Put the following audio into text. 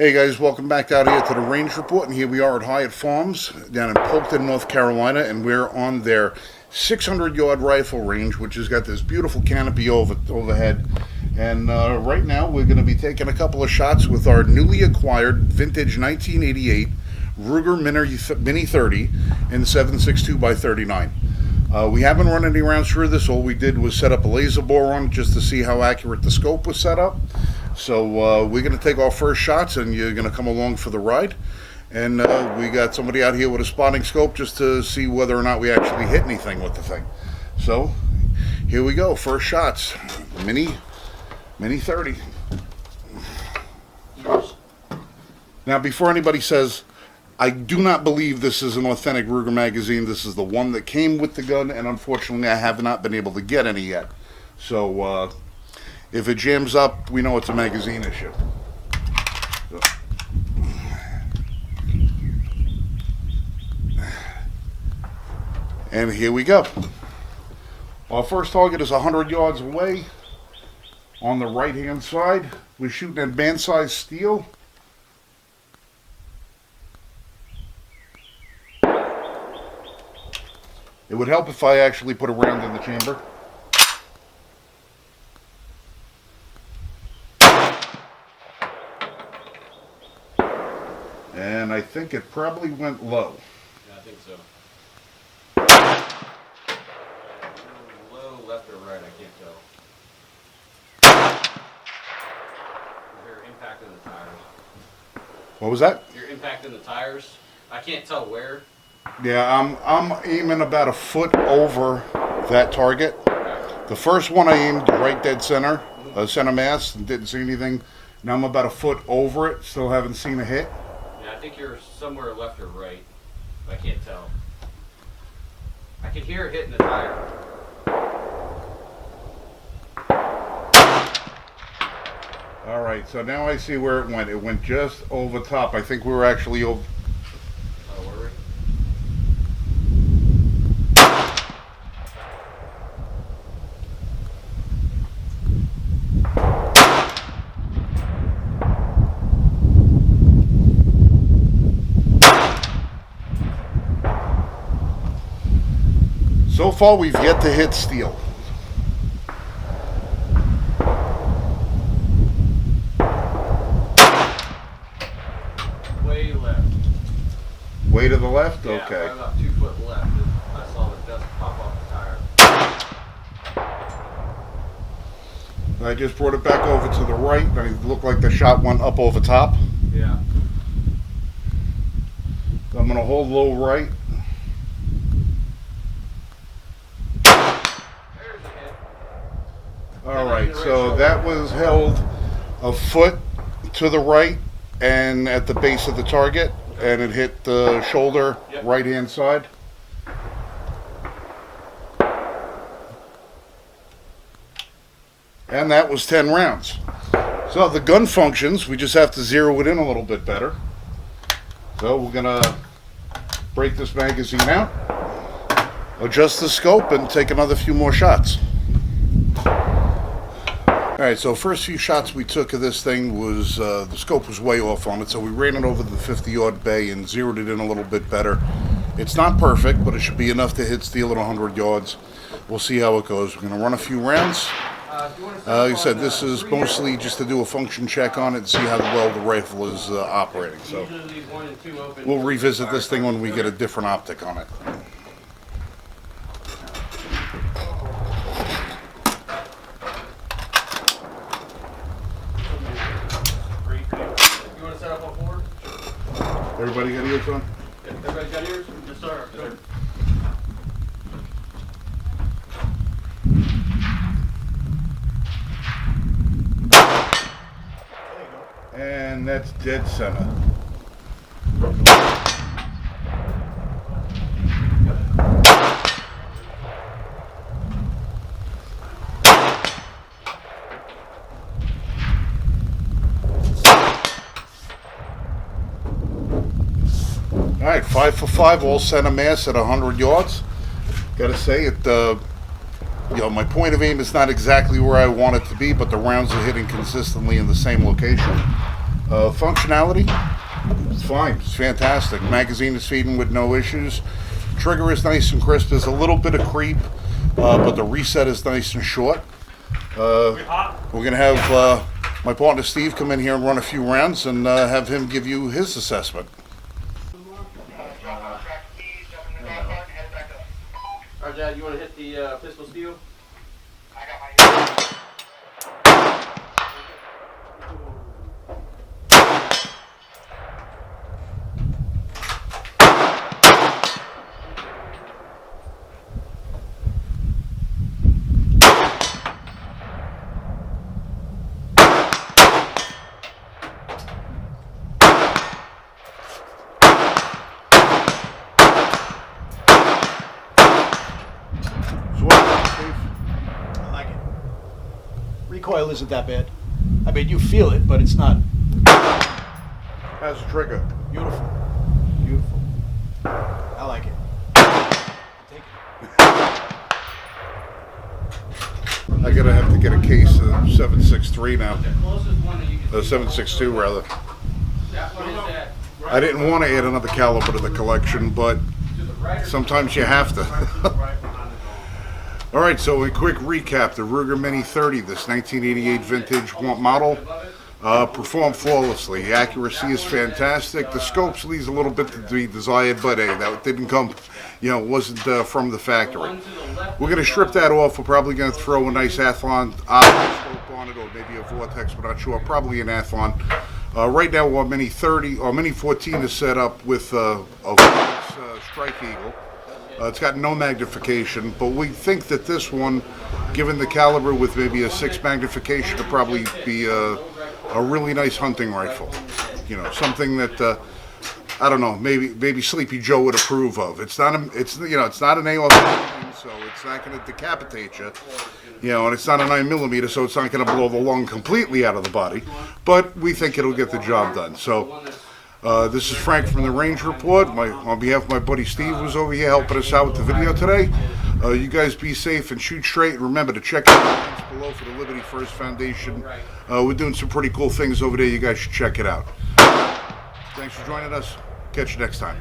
Hey guys, welcome back out here to the Range Report, and here we are at Hyatt Farms down in Polkton, North Carolina, and we're on their 600-yard rifle range, which has got this beautiful canopy overhead. And right now we're going to be taking a couple of shots with our newly acquired vintage 1988 Ruger Mini-30 in 7.62x39. We haven't run any rounds through this. All we did was set up a laser bore on it just to see how accurate the scope was set up. So we're going to take our first shots, and you're going to come along for the ride. And we got somebody out here with a spotting scope just to see whether or not we actually hit anything with the thing. So here we go. First shots. Mini-30. Now, before anybody says, I do not believe this is an authentic Ruger magazine. This is the one that came with the gun, and unfortunately I have not been able to get any yet. So if it jams up, we know it's a magazine issue. And here we go. Our first target is 100 yards away on the right hand side. We're shooting at band size steel. It would help if I actually put a round in the chamber. And I think it probably went low. Yeah, I think so. Low, left or right, I can't tell. Is there impact in the tires? What was that? Your impact in the tires? I can't tell where. Yeah, I'm aiming about a foot over that target. Okay. The first one I aimed right dead center, center mass, and didn't see anything. Now I'm about a foot over it, still haven't seen a hit. Yeah, I think you're somewhere left or right. I can't tell. I can hear it hitting the tire. All right, so now I see where it went. It went just over top. I think we were actually over. Oh, were we? So far, we've yet to hit steel. Way left. Way to the left? Yeah, Okay. probably about 2 foot left. I saw the dust pop off the tire. I just brought it back over to the right, and it looked like the shot went up over top. Yeah. So I'm going to hold low right. There's a hit. All right, so that was held a foot to the right and at the base of the target, and it hit the shoulder, Yep. right hand side. And that was 10 rounds. So the gun functions, we just have to zero it in a little bit better. So we're gonna break this magazine out, adjust the scope, and take another few more shots. All right, so first few shots we took of this thing was, the scope was way off on it, so we ran it over the 50-yard bay and zeroed it in a little bit better. It's not perfect, but it should be enough to hit steel at 100 yards. We'll see how it goes. We're gonna run a few rounds. Like I said, this is mostly just to do a function check on it and see how well the rifle is operating. So we'll revisit this thing when we get a different optic on it. You want to set up on board? Everybody got ears on? Everybody got ears? Yes, sir. Good. And that's dead center. All right, 5 for 5, all center mass at 100 yards. Gotta say it. My point of aim is not exactly where I want it to be, but the rounds are hitting consistently in the same location. Functionality, it's fine. It's fantastic. Magazine is feeding with no issues. Trigger is nice and crisp. There's a little bit of creep, but the reset is nice and short. We're going to have my partner Steve come in here and run a few rounds and have him give you his assessment. Alright, Dad, you want to hit the pistol steel? So what do you think, Steve? I like it. Recoil isn't that bad. I mean, you feel it, but it's not How's the trigger? beautiful. Beautiful. I like it. I'll take it. I gotta have to get a case of 7.63 now. The closest one that you can see 7.62 rather. that one is that I didn't want to add another caliber to the collection, but to the right or sometimes you have to. right behind the dome. All right, so a quick recap: the Ruger Mini-30, this 1988 vintage model, performed flawlessly. The accuracy is fantastic. The scopes leaves a little bit to be desired, but hey, that didn't come, wasn't from the factory. We're going to strip that off. We're probably going to throw a nice Athlon scope on it, or maybe a Vortex. We're not sure. Probably an Athlon. Right now, our Mini-30 or Mini-14 is set up with a Vortex Strike Eagle. It's got no magnification, but we think that this one, given the caliber with maybe a 6 magnification, would probably be a really nice hunting rifle. Something that I don't know, maybe Sleepy Joe would approve of. It's not an AR-15, so it's not going to decapitate you. And it's not a 9mm, so it's not going to blow the lung completely out of the body. But we think it'll get the job done. So. This is Frank from the Range Report. On behalf of my buddy Steve, who's over here helping us out with the video today. You guys be safe and shoot straight. And remember to check out the links below for the Liberty First Foundation. We're doing some pretty cool things over there. You guys should check it out. Thanks for joining us. Catch you next time.